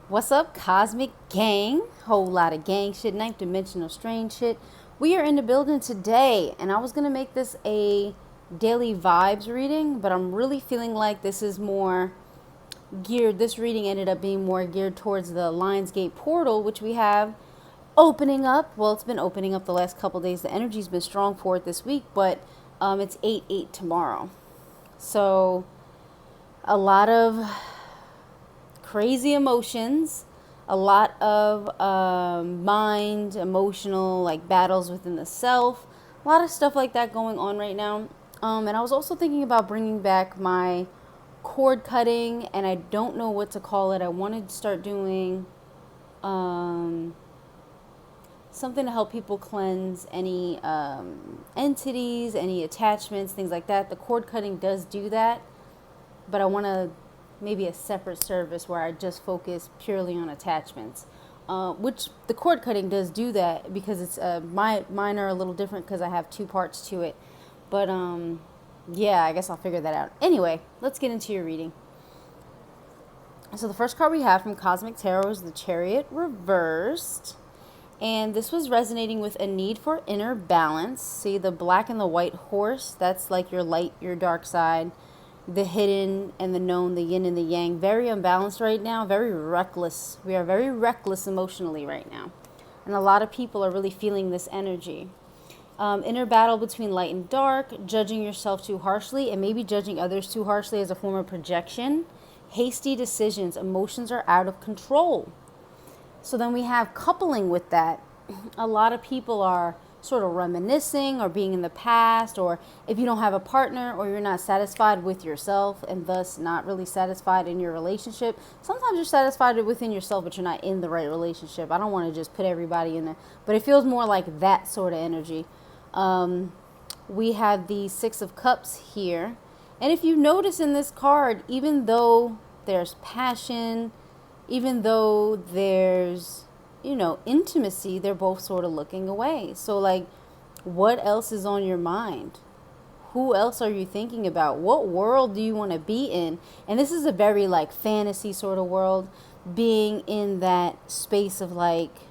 What's up, Cosmic Gang? Whole lot of gang shit, ninth dimensional strange shit. We are in the building today, and I was gonna make this a daily vibes reading, but I'm really feeling like this is more geared. This reading ended up being more geared towards the Lionsgate portal, which we have opening up. Well, it's been opening up the last couple days. The energy's been strong for it this week, but it's 8/8 tomorrow. So a lot of crazy emotions, a lot of mind, emotional, like battles within the self, a lot of stuff like that going on right now. And I was also thinking about bringing back my cord cutting, and I don't know what to call it. I wanted to start doing something to help people cleanse any entities, any attachments, things like that. The cord cutting does do that, but I want to maybe a separate service where I just focus purely on attachments, which the cord cutting does do that because it's mine are a little different because I have two parts to it. But yeah, I guess I'll figure that out. Anyway, let's get into your reading. So the first card we have from Cosmic Tarot is the Chariot reversed. And this was resonating with a need for inner balance. See the black and the white horse? That's like your light, your dark side. The hidden and the known, the yin and the yang. Very unbalanced right now. Very reckless. We are very reckless emotionally right now. And a lot of people are really feeling this energy. Inner battle between light and dark. Judging yourself too harshly and maybe judging others too harshly as a form of projection. Hasty decisions. Emotions are out of control. So then we have coupling with that. A lot of people are sort of reminiscing or being in the past, or if you don't have a partner or you're not satisfied with yourself and thus not really satisfied in your relationship. Sometimes you're satisfied within yourself, but you're not in the right relationship. I don't want to just put everybody in there, but it feels more like that sort of energy. We have the Six of Cups here. And if you notice in this card, even though there's passion, even though there's, intimacy, they're both sort of looking away. So like, what else is on your mind? Who else are you thinking about? What world do you want to be in? And this is a very like fantasy sort of world, being in that space of like,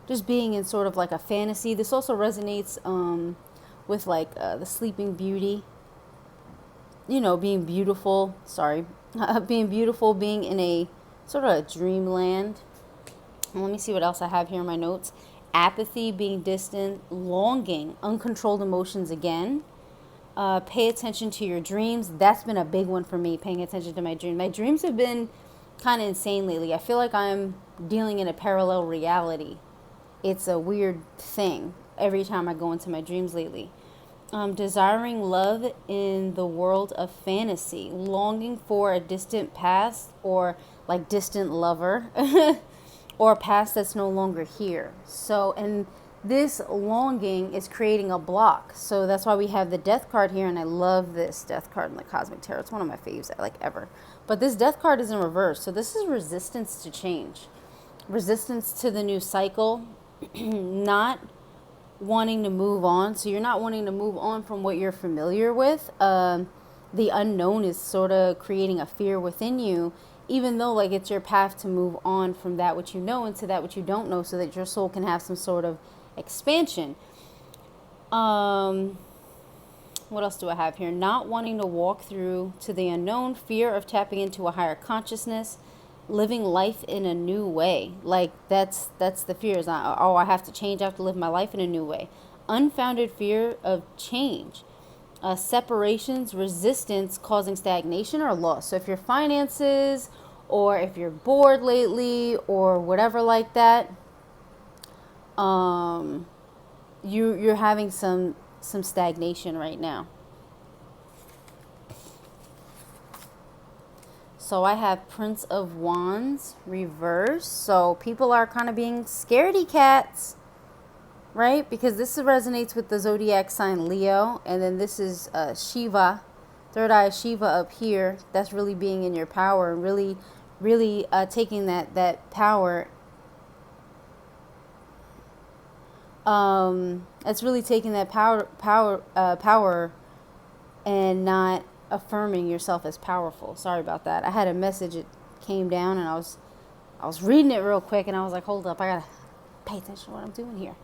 just being in sort of like a fantasy. This also resonates with like the Sleeping Beauty, being beautiful, being beautiful, being in a sort of a dreamland. Let me see what else I have here in my notes. Apathy, being distant, longing, uncontrolled emotions again. Pay attention to your dreams. That's been a big one for me, paying attention to my dreams. My dreams have been kind of insane lately. I feel like I'm dealing in a parallel reality. It's a weird thing every time I go into my dreams lately. Desiring love in the world of fantasy, longing for a distant past or like distant lover or a past that's no longer here. So, and this longing is creating a block. So that's why we have the Death card here, and I love this Death card in the Cosmic Tarot. It's one of my faves, like ever. But this Death card is in reverse. So this is resistance to change, resistance to the new cycle, not wanting to move on. So you're not wanting to move on from what you're familiar with. The unknown is sort of creating a fear within you, even though like it's your path to move on from that which you know into that which you don't know, so that your soul can have some sort of expansion. What else do I have here? Not wanting to walk through to the unknown, fear of tapping into a higher consciousness, living life in a new way. Like that's the fear, is not, oh, I have to change, I have to live my life in a new way. Unfounded fear of change. Separations, resistance causing stagnation or loss. So if your finances, or if you're bored lately, or whatever like that, you're having some stagnation right now. So I have Prince of Wands reverse. So people are kind of being scaredy cats, right? Because this resonates with the zodiac sign Leo. And then this is Shiva, third eye Shiva up here. That's really being in your power and really taking that power. It's really taking that power and not affirming yourself as powerful. Sorry about that. I had a message, it came down and I was I was reading it real quick and I was like, hold up, I gotta pay attention to what I'm doing here.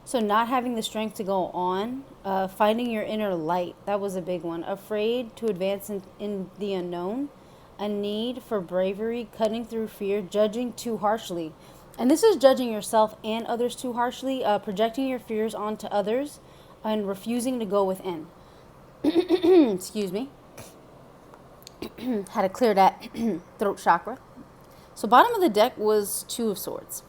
So not having the strength to go on, finding your inner light, that was a big one. Afraid to advance in the unknown, a need for bravery, cutting through fear, judging too harshly. And this is judging yourself and others too harshly, projecting your fears onto others, and refusing to go within. Excuse me. Had to clear that throat chakra. So bottom of the deck was Two of Swords.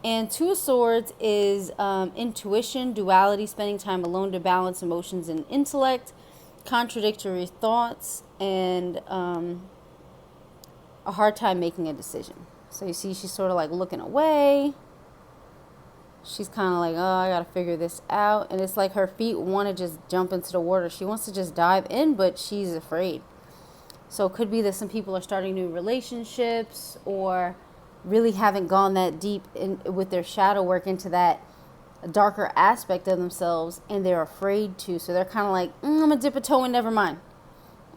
And Two of Swords is intuition, duality, spending time alone to balance emotions and intellect, contradictory thoughts, and a hard time making a decision. So you see she's sort of like looking away. She's kind of like, oh, I got to figure this out. And it's like her feet want to just jump into the water. She wants to just dive in, but she's afraid. So it could be that some people are starting new relationships or really haven't gone that deep with their shadow work into that darker aspect of themselves, and they're afraid to. So they're kind of like, I'm going to dip a toe in, never mind.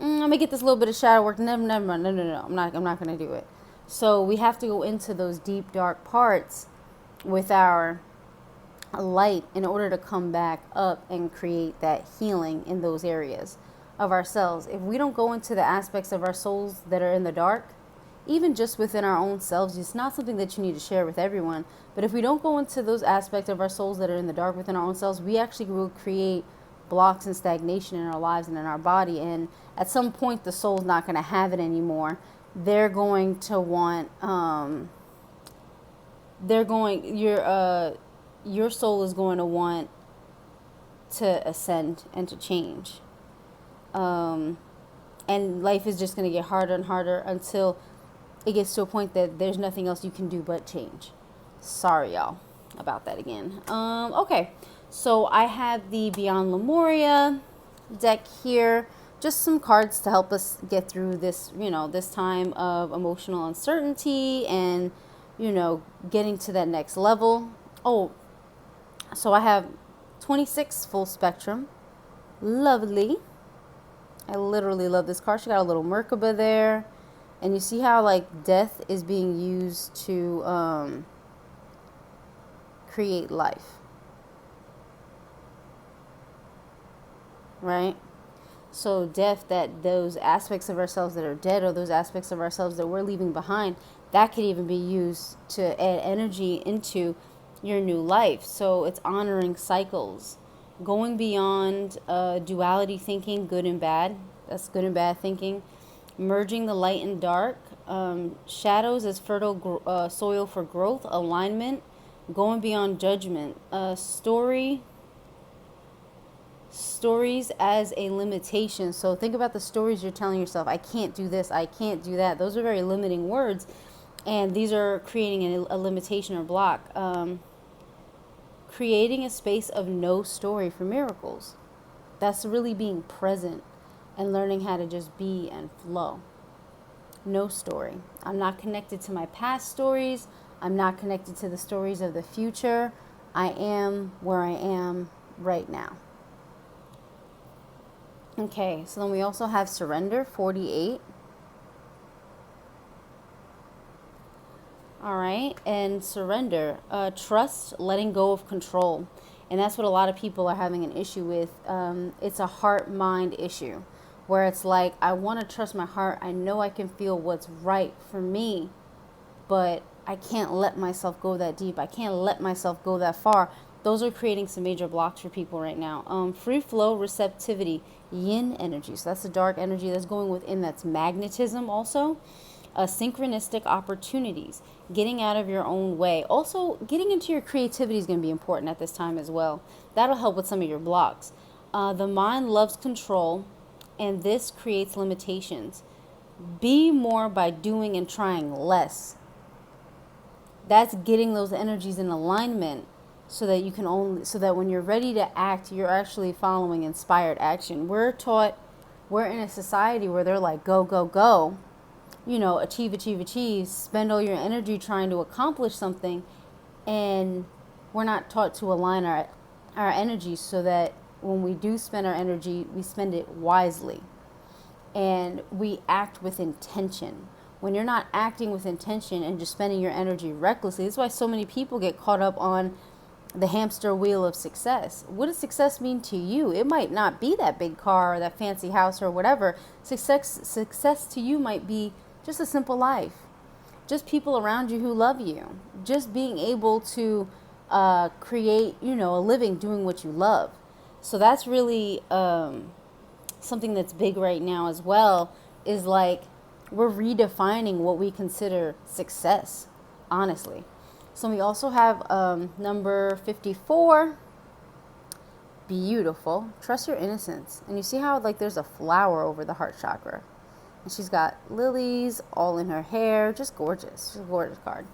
I'm going to get this little bit of shadow work, never mind. No. I'm not going to do it. So we have to go into those deep, dark parts with our light in order to come back up and create that healing in those areas of ourselves. If we don't go into the aspects of our souls that are in the dark, even just within our own selves, it's not something that you need to share with everyone, but if we don't go into those aspects of our souls that are in the dark within our own selves, we actually will create blocks and stagnation in our lives and in our body. And at some point the soul's not going to have it anymore. They're going to want your soul is going to want to ascend and to change. And life is just going to get harder and harder until it gets to a point that there's nothing else you can do but change. Sorry, y'all, about that again. Okay, so I have the Beyond Lemuria deck here. Just some cards to help us get through this, this time of emotional uncertainty and, getting to that next level. Oh, so I have 26 full spectrum. Lovely. I literally love this card. She got a little Merkaba there. And you see how like death is being used to create life. Right? So death, that those aspects of ourselves that are dead, or those aspects of ourselves that we're leaving behind, that could even be used to add energy into your new life. So it's honoring cycles, going beyond duality thinking, good and bad. That's good and bad thinking. Merging the light and dark, shadows as fertile soil for growth, alignment, going beyond judgment, stories as a limitation. So think about the stories you're telling yourself. I can't do this, I can't do that. Those are very limiting words, and these are creating a limitation or block. Creating a space of no story for miracles. That's really being present and learning how to just be and flow. No story. I'm not connected to my past stories. I'm not connected to the stories of the future. I am where I am right now. Okay, so then we also have surrender, 48. All right, and surrender, trust, letting go of control. And that's what a lot of people are having an issue with. It's a heart-mind issue, where it's like, I want to trust my heart. I know I can feel what's right for me, but I can't let myself go that deep. I can't let myself go that far. Those are creating some major blocks for people right now. Free flow, receptivity, yin energy. So that's the dark energy that's going within. That's magnetism also. Synchronistic opportunities, getting out of your own way. Also, getting into your creativity is going to be important at this time as well. That'll help with some of your blocks. The mind loves control, and this creates limitations. Be more by doing and trying less. That's getting those energies in alignment so that you can so that when you're ready to act, you're actually following inspired action. We're in a society where they're like, go, go, go. Achieve, spend all your energy trying to accomplish something, and we're not taught to align our energy so that when we do spend our energy, we spend it wisely. and we act with intention. When you're not acting with intention and just spending your energy recklessly, that's why so many people get caught up on the hamster wheel of success. What does success mean to you? It might not be that big car or that fancy house or whatever. Success to you might be just a simple life, just people around you who love you, just being able to create, a living doing what you love. So that's really something that's big right now as well, is like we're redefining what we consider success, honestly. So we also have number 54, beautiful, trust your innocence. And you see how like there's a flower over the heart chakra, and she's got lilies all in her hair, just gorgeous. Just a gorgeous card.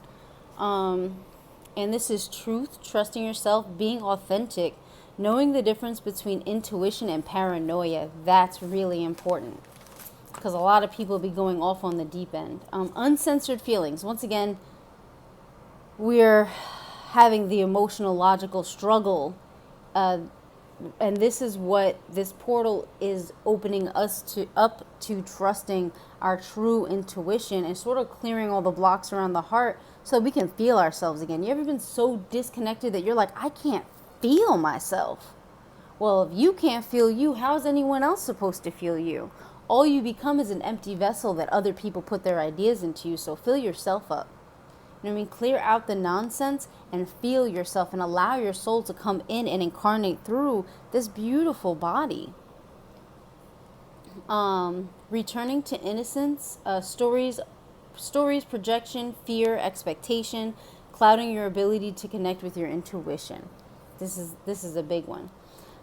And this is truth, trusting yourself, being authentic, knowing the difference between intuition and paranoia. That's really important, because a lot of people be going off on the deep end. Uncensored feelings. Once again, we're having the emotional, logical struggle. And this is what this portal is opening us up to trusting our true intuition and sort of clearing all the blocks around the heart so we can feel ourselves again. You ever been so disconnected that you're like, I can't feel myself? Well, if you can't feel you, how is anyone else supposed to feel you? All you become is an empty vessel that other people put their ideas into you. So fill yourself up. You know what I mean? Clear out the nonsense and feel yourself and allow your soul to come in and incarnate through this beautiful body. Returning to innocence, stories, projection, fear, expectation, clouding your ability to connect with your intuition. This is a big one.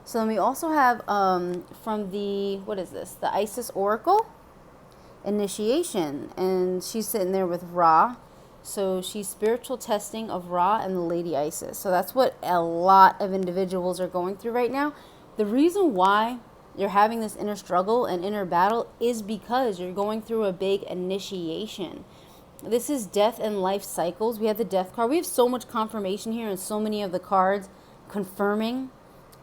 So then we also have from the, what is this? The Isis Oracle, initiation. And she's sitting there with Ra. So she's spiritual testing of Ra and the Lady Isis. So that's what a lot of individuals are going through right now. The reason why you're having this inner struggle and inner battle is because you're going through a big initiation. This is death and life cycles. We have the death card. We have so much confirmation here and so many of the cards confirming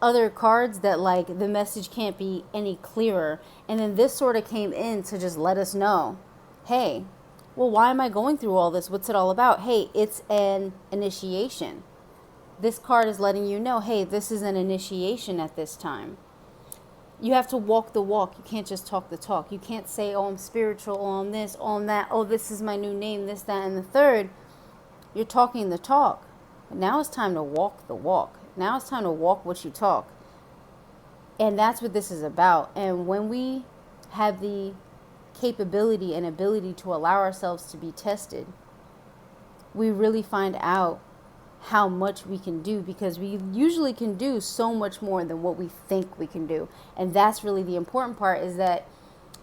other cards that like the message can't be any clearer. And then this sort of came in to just let us know, hey, well, why am I going through all this? What's it all about? Hey, it's an initiation. This card is letting you know, hey, this is an initiation at this time. You have to walk the walk. You can't just talk the talk. You can't say, oh, I'm spiritual, oh, I'm this, oh, I'm that, oh, this is my new name, this, that, and the third. You're talking the talk. But now it's time to walk the walk. Now it's time to walk what you talk. And that's what this is about. And when we have the capability and ability to allow ourselves to be tested, we really find out how much we can do, because we usually can do so much more than what we think we can do. And that's really the important part, is that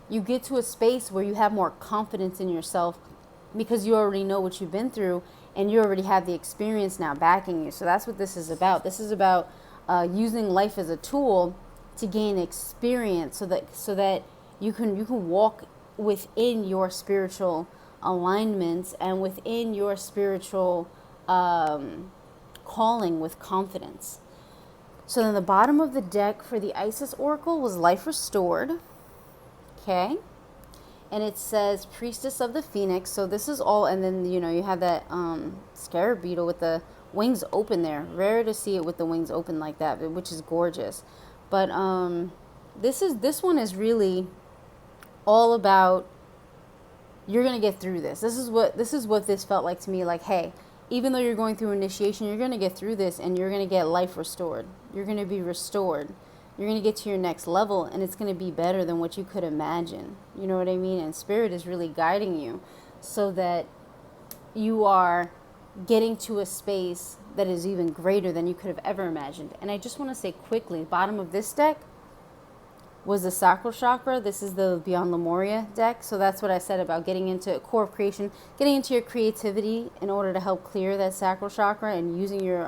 you get to a space where you have more confidence in yourself because you already know what you've been through and you already have the experience now backing you. So that's what this is about. This is about using life as a tool to gain experience so that you can walk within your spiritual alignments and within your spiritual calling with confidence. So then the bottom of the deck for the Isis Oracle was Life Restored. Okay. And it says Priestess of the Phoenix. So this is all, and then, you have that scarab beetle with the wings open there. Rare to see it with the wings open like that, which is gorgeous. But this one is really all about, you're going to get through this. This is what this felt like to me. Like, hey, even though you're going through initiation, you're going to get through this and you're going to get life restored. You're going to be restored. You're going to get to your next level and it's going to be better than what you could imagine. You know what I mean? And Spirit is really guiding you so that you are getting to a space that is even greater than you could have ever imagined. And I just want to say quickly, bottom of this deck was the sacral chakra. This is the Beyond Lemuria deck. So that's what I said about getting into core of creation, getting into your creativity in order to help clear that sacral chakra and using your,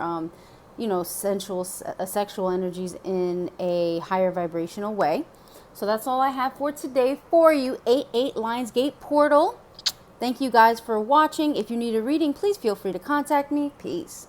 sexual energies in a higher vibrational way. So that's all I have for today for you. 88 Lionsgate Portal. Thank you guys for watching. If you need a reading, please feel free to contact me. Peace.